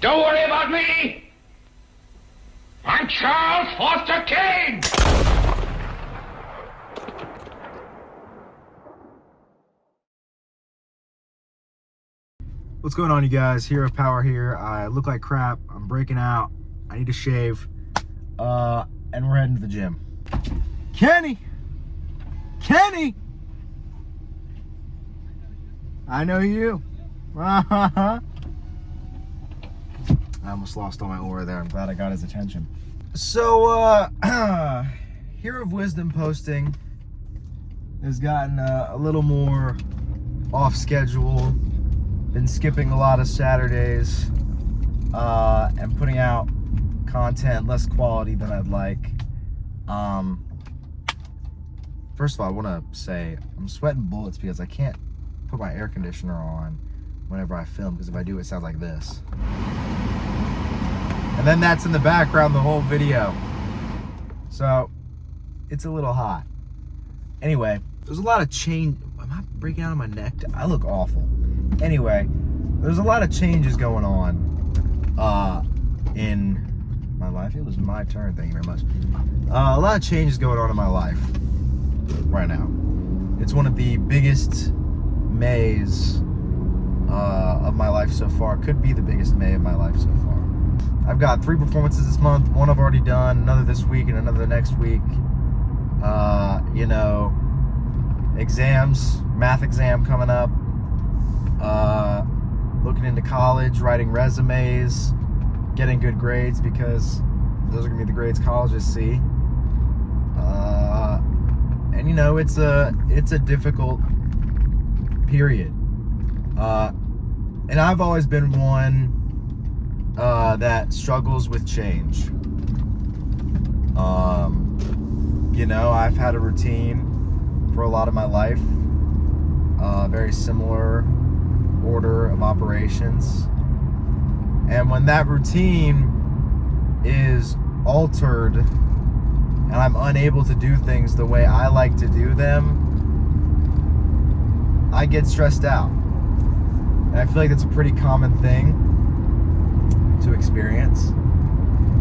Don't worry about me. I'm Charles Foster Kane. What's going on, you guys? Hero Power here. I look like crap. I'm breaking out. I need to shave. And we're heading to the gym. Kenny! Kenny! I know you. I almost lost all my aura there. I'm glad I got his attention. So, Hero of Wisdom posting has gotten a little more off schedule. Been skipping a lot of Saturdays and putting out content less quality than I'd like. First of all, I want to say I'm sweating bullets because I can't put my air conditioner on whenever I film, because if I do, it sounds like this. And then that's in the background the whole video. So it's a little hot. Anyway, there's a lot of change. Am I breaking out on my neck? I look awful. Anyway, there's a lot of changes going on in my life. It was my turn, thank you very much. A lot of changes going on in my life right now. It's one of the biggest Mays of my life so far. Could be the biggest May of my life so far. I've got 3 performances this month. One I've already done, another this week, and another the next week. You know, exams, math exam coming up. Looking into college, writing resumes, getting good grades, because those are gonna be the grades colleges see. And you know, it's a difficult period. And I've always been one that struggles with change. You know, I've had a routine for a lot of my life, very similar order of operations, and when that routine is altered and I'm unable to do things the way I like to do them, I get stressed out. And I feel like that's a pretty common thing to experience.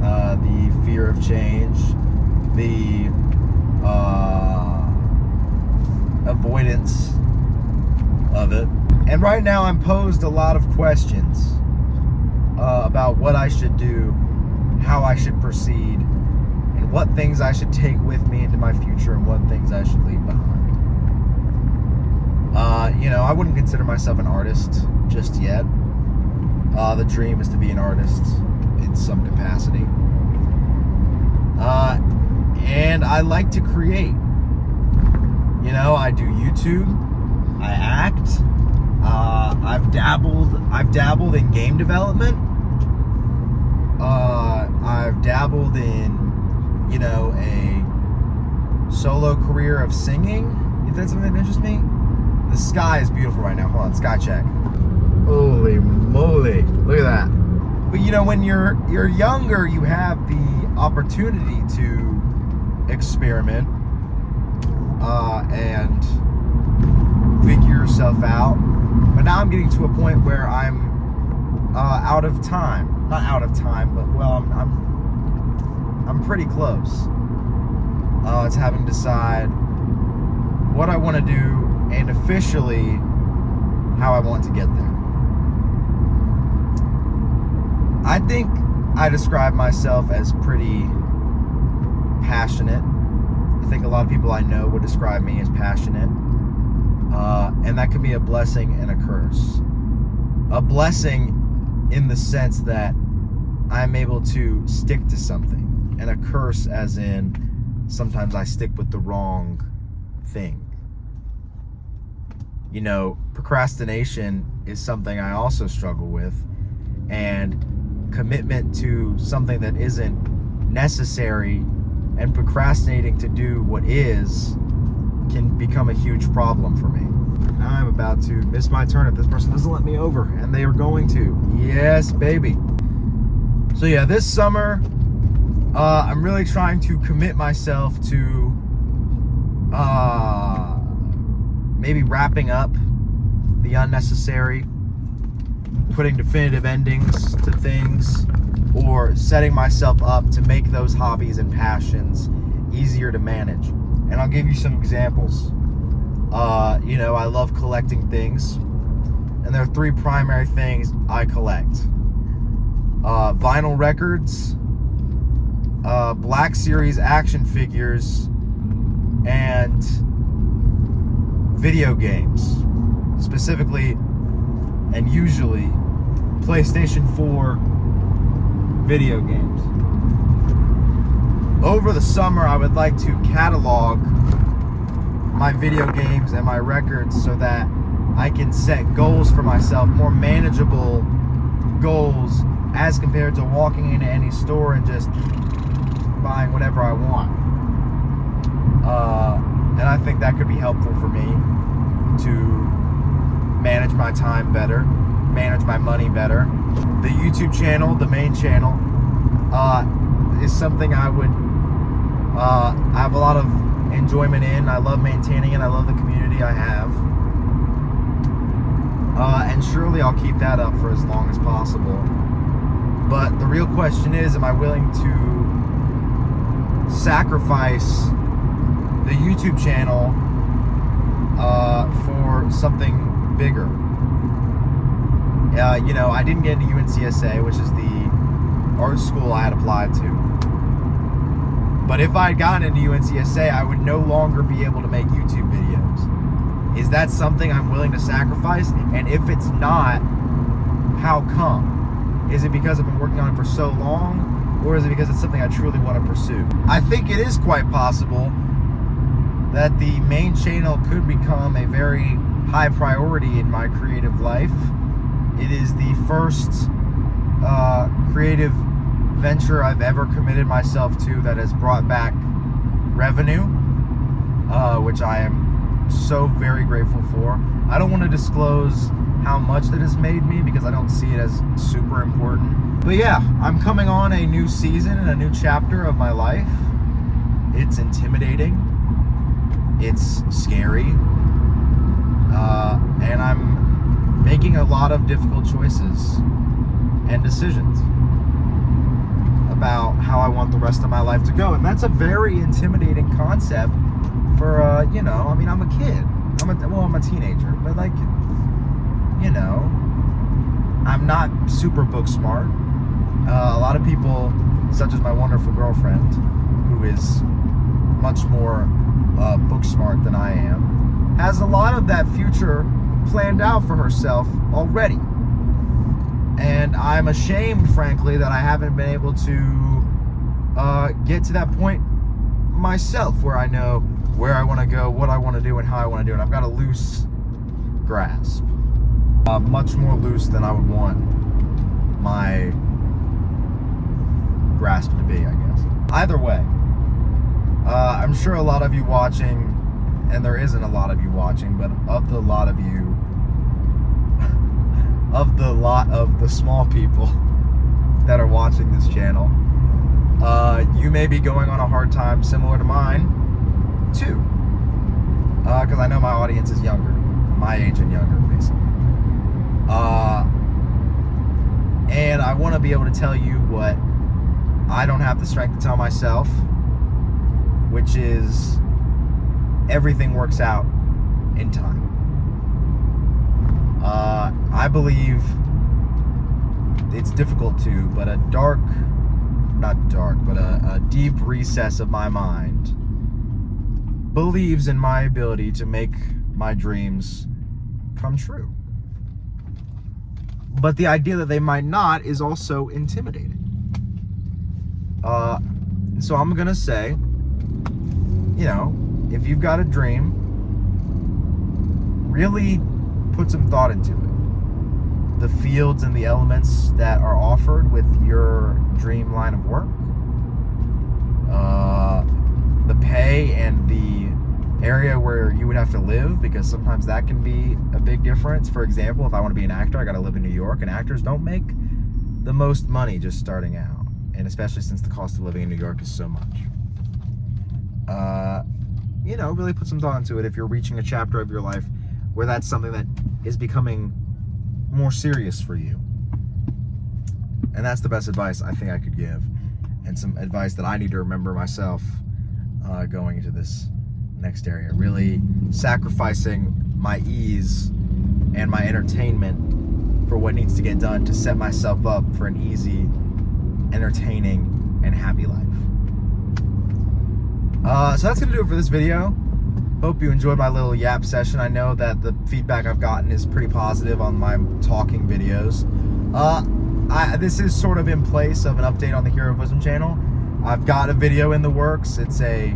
The fear of change, the avoidance of it. And right now I'm posed a lot of questions about what I should do, how I should proceed, and what things I should take with me into my future and what things I should leave behind. You know, I wouldn't consider myself an artist just yet. The dream is to be an artist in some capacity. And I like to create. You know, I do YouTube, I act, I've dabbled in game development. I've dabbled in, you know, a solo career of singing, if that's something that interests me. The sky is beautiful right now. Hold on, sky check. Holy moly, look at that. But you know, when you're younger, you have the opportunity to experiment and figure yourself out. But now I'm getting to a point where I'm out of time. Not out of time, but well, I'm pretty close. It's having to decide what I want to do and officially how I want to get there. I think I describe myself as pretty passionate. I think a lot of people I know would describe me as passionate. And that can be a blessing and a curse. A blessing in the sense that I'm able to stick to something, and a curse as in sometimes I stick with the wrong thing. You know, procrastination is something I also struggle with, and commitment to something that isn't necessary and procrastinating to do what is can become a huge problem for me. Now I'm about to miss my turn if this person doesn't let me over, and they are going to. Yes, baby. So yeah, this summer, I'm really trying to commit myself to maybe wrapping up the unnecessary, putting definitive endings to things, for setting myself up to make those hobbies and passions easier to manage. And I'll give you some examples. I love collecting things, and there are three primary things I collect: vinyl records, Black Series action figures, and video games, specifically and usually PlayStation 4 video games. Over the summer, I would like to catalog my video games and my records so that I can set goals for myself, more manageable goals as compared to walking into any store and just buying whatever I want. And I think that could be helpful for me to manage my time better, manage my money better. The YouTube channel, the main channel, is something I would have a lot of enjoyment in. I love maintaining it. I love the community I have. And surely I'll keep that up for as long as possible. But the real question is, am I willing to sacrifice the YouTube channel for something bigger? I didn't get into UNCSA, which is the art school I had applied to. But if I had gotten into UNCSA, I would no longer be able to make YouTube videos. Is that something I'm willing to sacrifice? And if it's not, how come? Is it because I've been working on it for so long? Or is it because it's something I truly want to pursue? I think it is quite possible that the main channel could become a very high priority in my creative life. It is the first creative venture I've ever committed myself to that has brought back revenue, which I am so very grateful for. I don't want to disclose how much that has made me because I don't see it as super important. But yeah, I'm coming on a new season and a new chapter of my life. It's intimidating. It's scary. And I'm making a lot of difficult choices and decisions about how I want the rest of my life to go. And that's a very intimidating concept for, I'm a kid. I'm a teenager, but I'm not super book smart. A lot of people, such as my wonderful girlfriend, who is much more book smart than I am, has a lot of that future planned out for herself already. And I'm ashamed, frankly, that I haven't been able to get to that point myself where I know where I want to go, what I want to do, and how I want to do it. I've got a loose grasp. Much more loose than I would want my grasp to be, I guess. Either way, I'm sure a lot of you watching, and there isn't a lot of you watching, but of the lot of you, of the lot of the small people that are watching this channel, you may be going on a hard time similar to mine too, because I know my audience is younger, my age and younger, basically. And I want to be able to tell you what I don't have the strength to tell myself, which is everything works out in time. I believe it's difficult to, but a deep recess of my mind believes in my ability to make my dreams come true. But the idea that they might not is also intimidating. So I'm gonna say, if you've got a dream, really put some thought into it. The fields and the elements that are offered with your dream line of work, the pay and the area where you would have to live, because sometimes that can be a big difference. For example, if I want to be an actor, I got to live in New York, and actors don't make the most money just starting out, and especially since the cost of living in New York is so much. Really put some thought into it if you're reaching a chapter of your life where that's something that is becoming more serious for you. And that's the best advice I think I could give, and some advice that I need to remember myself going into this next area. Really sacrificing my ease and my entertainment for what needs to get done to set myself up for an easy, entertaining, and happy life. So that's gonna do it for this video. Hope you enjoyed my little yap session. I know that the feedback I've gotten is pretty positive on my talking videos. This is sort of in place of an update on the Hero of Wisdom channel. I've got a video in the works. It's a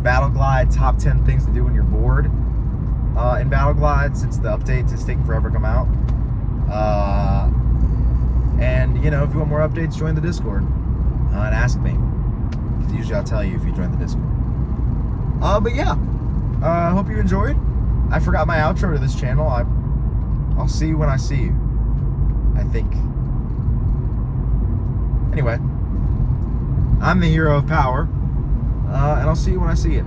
Battle Glide top 10 things to do when you're bored in Battle Glide, since the update is taking forever to come out. And you know, if you want more updates, join the Discord and ask me, because usually I'll tell you if you join the Discord. But yeah, I hope you enjoyed. I forgot my outro to this channel. I'll see you when I see you, I think. Anyway, I'm the Hero of Power, and I'll see you when I see you.